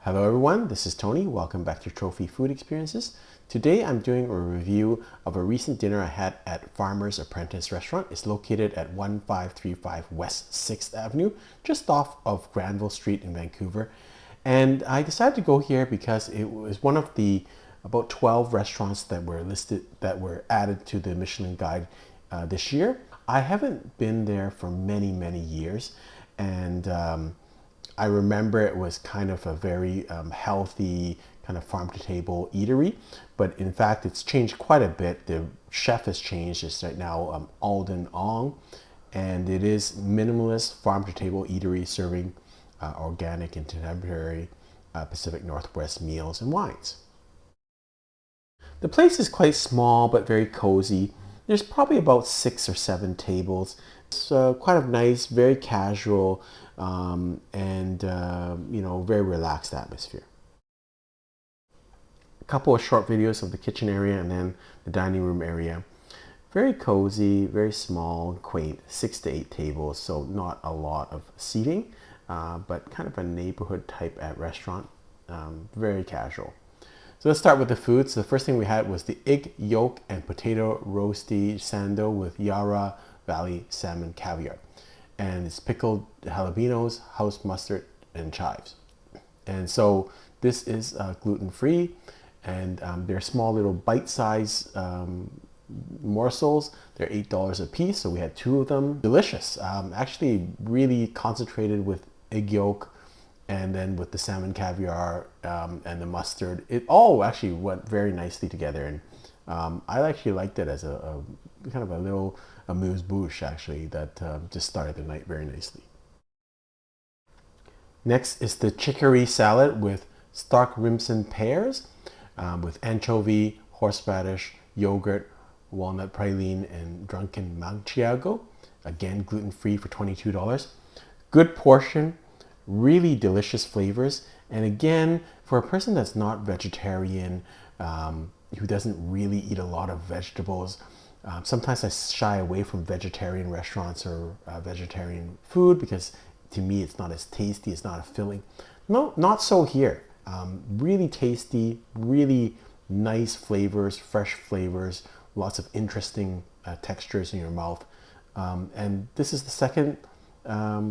Hello everyone, this is Tony. Welcome back to Trophy Food Experiences. Today I'm doing a review of a recent dinner I had at Farmer's Apprentice restaurant. It's located at 1535 West 6th Avenue, just off of Granville Street in Vancouver. And I decided to go here because it was one of the about 12 restaurants that were added to the Michelin Guide this year. I haven't been there for many years, and I remember it was kind of a very healthy kind of farm to table eatery, but in fact it's changed quite a bit. The chef has changed. It's right now Alden Ong, and it is minimalist farm to table eatery serving organic and contemporary Pacific Northwest meals and wines. The place is quite small but very cozy. There's probably about 6 or 7 tables. It's quite a nice, very casual, and very relaxed atmosphere. A couple of short videos of the kitchen area and then the dining room area. Very cozy, very small and quaint, 6 to 8 tables, so not a lot of seating, but kind of a neighborhood type at restaurant, very casual. So let's start with the food. So the first thing we had was the egg yolk and potato roasty sando with Yarra Valley salmon caviar. And it's pickled jalapenos, house mustard, and chives. And so this is gluten-free, and they're small little bite-sized morsels. They're $8 a piece, so we had 2 of them. Delicious. Actually really concentrated with egg yolk, and then with the salmon caviar and the mustard. It all actually went very nicely together, and I actually liked it as a kind of a little amuse-bouche actually that just started the night very nicely. Next is the chicory salad with stock Rimson pears with anchovy, horseradish, yogurt, walnut praline, and drunken manchego. Again, gluten-free for $22. Good portion, really delicious flavors, and again, for a person that's not vegetarian, who doesn't really eat a lot of vegetables, sometimes I shy away from vegetarian restaurants or vegetarian food because to me it's not as tasty, it's not as filling. No, not so here. Really tasty, really nice flavors, fresh flavors, lots of interesting textures in your mouth. And this is the second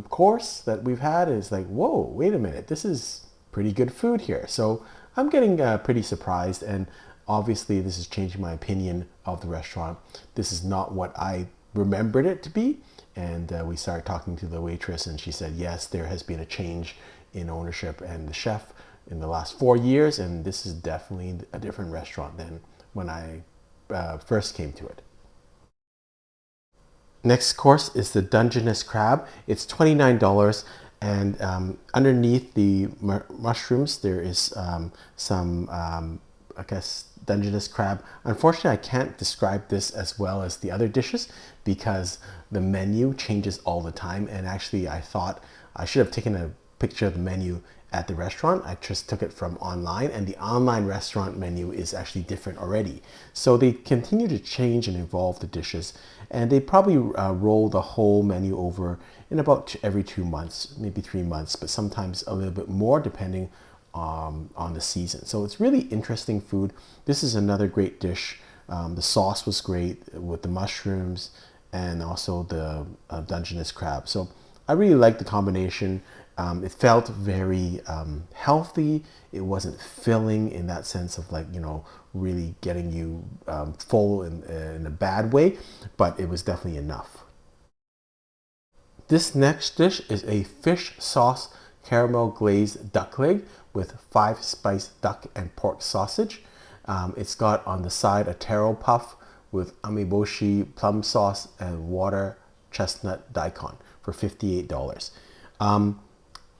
course that we've had. Is like, whoa, wait a minute, this is pretty good food here. So I'm getting pretty surprised, and obviously this is changing my opinion of the restaurant. This is not what I remembered it to be, and we started talking to the waitress, and she said yes, there has been a change in ownership and the chef in the last 4 years, and this is definitely a different restaurant than when I first came to it. Next course is the Dungeness crab. It's $29, and underneath the mushrooms there is some I guess Dungeness crab. Unfortunately, I can't describe this as well as the other dishes because the menu changes all the time, and actually I thought I should have taken a picture of the menu at the restaurant. I just took it from online, and the online restaurant menu is actually different already. So they continue to change and evolve the dishes, and they probably roll the whole menu over in about every 2 months, maybe 3 months, but sometimes a little bit more depending on the season. So it's really interesting food. This is another great dish. The sauce was great with the mushrooms and also the Dungeness crab. So I really liked the combination. It felt very healthy. It wasn't filling in that sense of like, really getting you full in a bad way, but it was definitely enough. This next dish is a fish sauce caramel glazed duck leg with 5-spice duck and pork sausage. It's got on the side a taro puff with umeboshi plum sauce and water chestnut daikon for $58.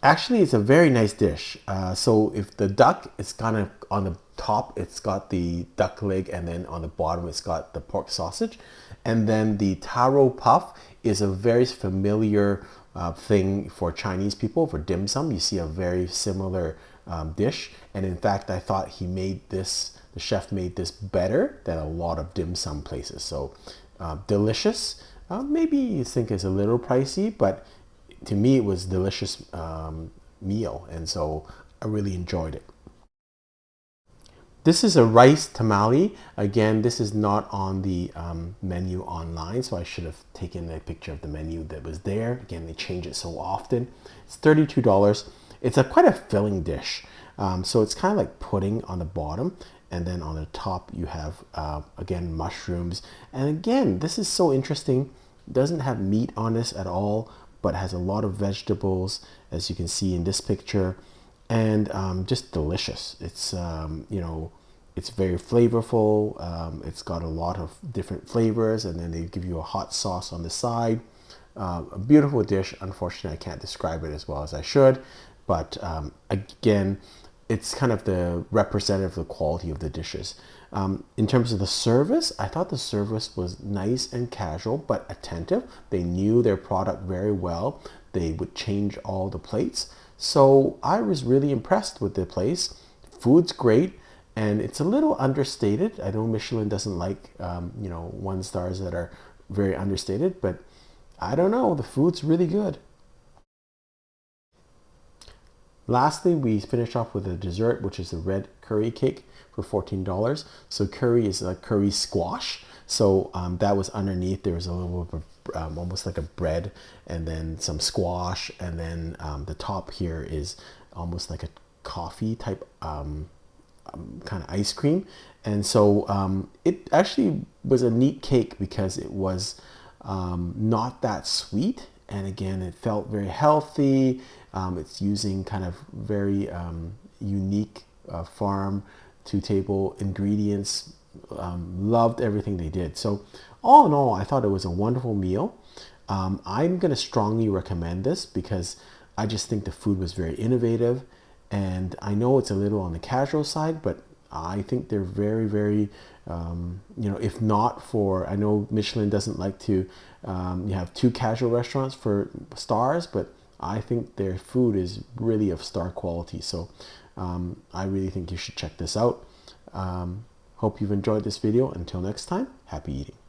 Actually, it's a very nice dish. So if the duck is kind of on the top, it's got the duck leg, and then on the bottom it's got the pork sausage. And then the taro puff is a very familiar thing for Chinese people, for dim sum. You see a very similar dish, and in fact I thought the chef made this better than a lot of dim sum places. So delicious. Maybe you think it's a little pricey, but to me it was delicious meal, and so I really enjoyed it. This is a rice tamale. Again, this is not on the menu online, so I should have taken a picture of the menu that was there. Again, they change it so often. It's $32. It's quite a filling dish. So it's kind of like pudding on the bottom, and then on the top you have, again, mushrooms. And again, this is so interesting. It doesn't have meat on this at all, but has a lot of vegetables, as you can see in this picture. And just delicious. It's it's very flavorful. It's got a lot of different flavors, and then they give you a hot sauce on the side. A beautiful dish. Unfortunately, I can't describe it as well as I should, but again, it's kind of the representative of the quality of the dishes. In terms of the service, I thought the service was nice and casual, but attentive. They knew their product very well. They would change all the plates. So I was really impressed with the place. Food's great, and it's a little understated. I know Michelin doesn't like, 1 stars that are very understated, but I don't know, the food's really good. Lastly, we finish off with a dessert, which is a red curry cake for $14. So curry is a curry squash. So that was underneath. There was a little bit of almost like a bread, and then some squash, and then the top here is almost like a coffee type kind of ice cream. And so it actually was a neat cake because it was not that sweet, and again, it felt very healthy. It's using kind of very unique farm to table ingredients. Loved everything they did. So all in all, I thought it was a wonderful meal. I'm going to strongly recommend this because I just think the food was very innovative, and I know it's a little on the casual side, but I think they're very, very, if not for, I know Michelin doesn't like to, you have 2 casual restaurants for stars, but I think their food is really of star quality. So I really think you should check this out. Hope you've enjoyed this video. Until next time, happy eating.